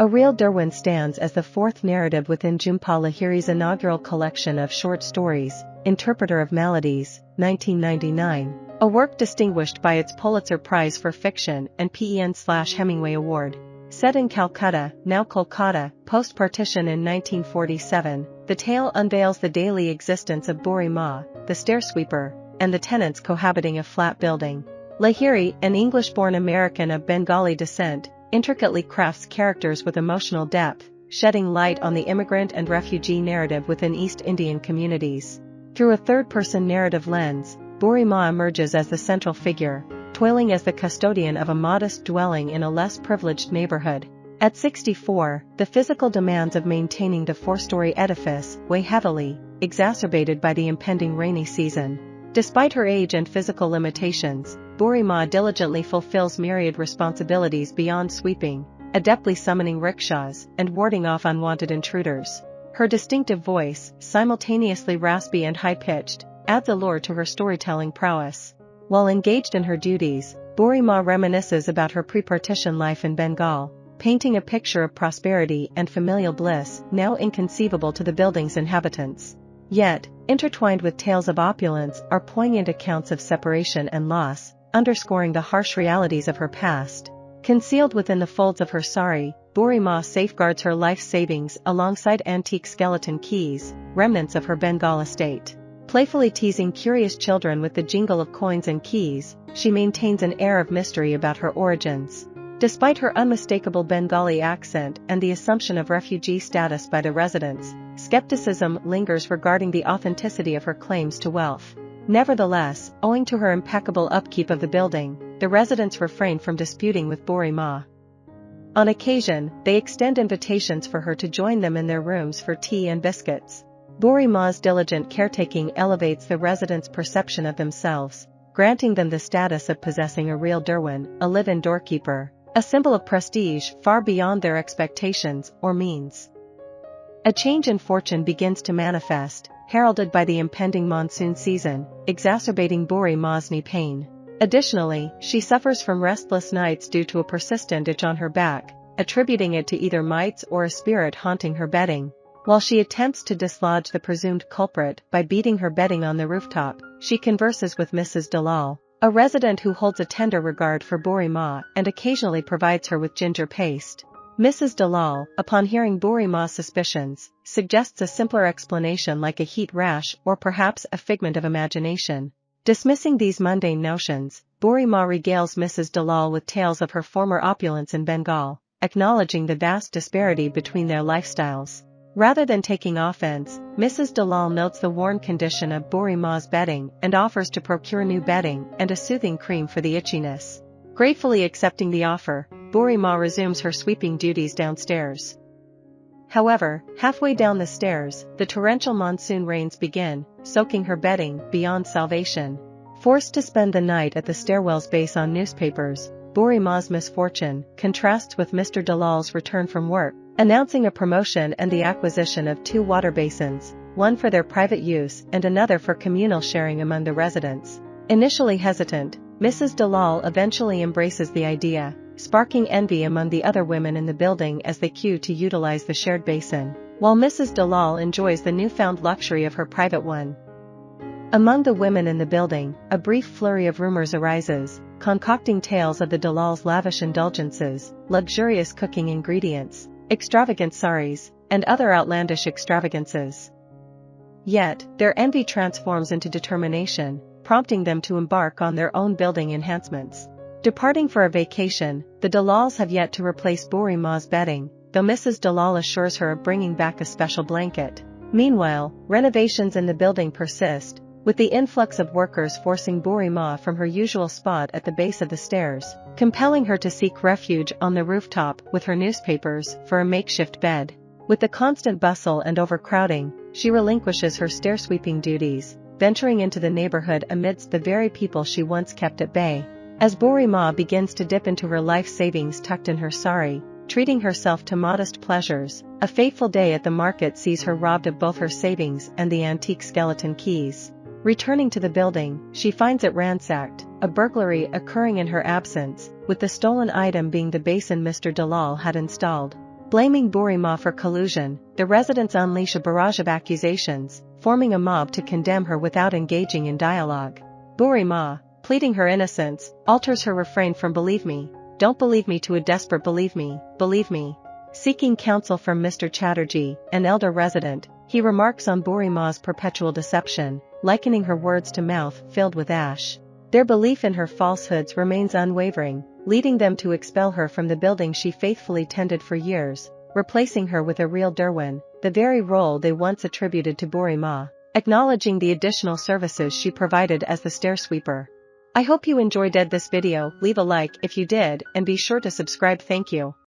A Real Durwan stands as the fourth narrative within Jhumpa Lahiri's inaugural collection of short stories, Interpreter of Maladies, 1999, a work distinguished by its Pulitzer Prize for Fiction and PEN/Hemingway Award. Set in Calcutta, now Kolkata, post-partition in 1947, the tale unveils the daily existence of Boori Ma, the stair-sweeper, and the tenants cohabiting a flat building. Lahiri, an English-born American of Bengali descent, intricately crafts characters with emotional depth, shedding light on the immigrant and refugee narrative within East Indian communities. Through a third-person narrative lens, Boori Ma emerges as the central figure, toiling as the custodian of a modest dwelling in a less privileged neighborhood. At 64, the physical demands of maintaining the four-story edifice weigh heavily, exacerbated by the impending rainy season. Despite her age and physical limitations, Boori Ma diligently fulfills myriad responsibilities beyond sweeping, adeptly summoning rickshaws and warding off unwanted intruders. Her distinctive voice, simultaneously raspy and high-pitched, adds allure to her storytelling prowess. While engaged in her duties, Boori Ma reminisces about her pre-partition life in Bengal, painting a picture of prosperity and familial bliss now inconceivable to the building's inhabitants. Yet, intertwined with tales of opulence are poignant accounts of separation and loss, underscoring the harsh realities of her past. Concealed within the folds of her sari, Boori Ma safeguards her life savings alongside antique skeleton keys, remnants of her Bengal estate. Playfully teasing curious children with the jingle of coins and keys, she maintains an air of mystery about her origins. Despite her unmistakable Bengali accent and the assumption of refugee status by the residents, skepticism lingers regarding the authenticity of her claims to wealth. Nevertheless, owing to her impeccable upkeep of the building, the residents refrain from disputing with Boori Ma. On occasion, they extend invitations for her to join them in their rooms for tea and biscuits. Boori Ma's diligent caretaking elevates the residents' perception of themselves, granting them the status of possessing a real Durwan, a live-in doorkeeper, a symbol of prestige far beyond their expectations or means. A change in fortune begins to manifest, heralded by the impending monsoon season, exacerbating Boori Ma's knee pain. Additionally, she suffers from restless nights due to a persistent itch on her back, attributing it to either mites or a spirit haunting her bedding. While she attempts to dislodge the presumed culprit by beating her bedding on the rooftop, she converses with Mrs. Dalal, a resident who holds a tender regard for Boori Ma and occasionally provides her with ginger paste. Mrs. Dalal, upon hearing Boori Ma's suspicions, suggests a simpler explanation like a heat rash or perhaps a figment of imagination. Dismissing these mundane notions, Boori Ma regales Mrs. Dalal with tales of her former opulence in Bengal, acknowledging the vast disparity between their lifestyles. Rather than taking offense, Mrs. Dalal notes the worn condition of Boori Ma's bedding and offers to procure new bedding and a soothing cream for the itchiness. Gratefully accepting the offer, Boori Ma resumes her sweeping duties downstairs. However, halfway down the stairs, the torrential monsoon rains begin, soaking her bedding beyond salvation. Forced to spend the night at the stairwell's base on newspapers, Boori Ma's misfortune contrasts with Mr. Dalal's return from work, announcing a promotion and the acquisition of 2 water basins, one for their private use and another for communal sharing among the residents. Initially hesitant, Mrs. Dalal eventually embraces the idea, sparking envy among the other women in the building as they queue to utilize the shared basin, while Mrs. Dalal enjoys the newfound luxury of her private one. Among the women in the building, a brief flurry of rumors arises, concocting tales of the Dalal's lavish indulgences, luxurious cooking ingredients, extravagant saris, and other outlandish extravagances. Yet, their envy transforms into determination, prompting them to embark on their own building enhancements. Departing for a vacation, the Dalals have yet to replace Boori Ma's bedding, though Mrs. Dalal assures her of bringing back a special blanket. Meanwhile, renovations in the building persist, with the influx of workers forcing Boori Ma from her usual spot at the base of the stairs, compelling her to seek refuge on the rooftop with her newspapers for a makeshift bed. With the constant bustle and overcrowding, she relinquishes her stair-sweeping duties, venturing into the neighborhood amidst the very people she once kept at bay. As Boori Ma begins to dip into her life savings tucked in her sari, treating herself to modest pleasures, a fateful day at the market sees her robbed of both her savings and the antique skeleton keys. Returning to the building, she finds it ransacked, a burglary occurring in her absence, with the stolen item being the basin Mr. Dalal had installed. Blaming Boori Ma for collusion, the residents unleash a barrage of accusations, forming a mob to condemn her without engaging in dialogue. Boori Ma, pleading her innocence, alters her refrain from "believe me, don't believe me" to a desperate "believe me, believe me." Seeking counsel from Mr. Chatterjee, an elder resident, he remarks on Boori Ma's perpetual deception, likening her words to mouth filled with ash. Their belief in her falsehoods remains unwavering, leading them to expel her from the building she faithfully tended for years, replacing her with a Real Durwan, the very role they once attributed to Boori Ma, acknowledging the additional services she provided as the stair sweeper. I hope you enjoyed this video. Leave a like if you did and be sure to subscribe. Thank you.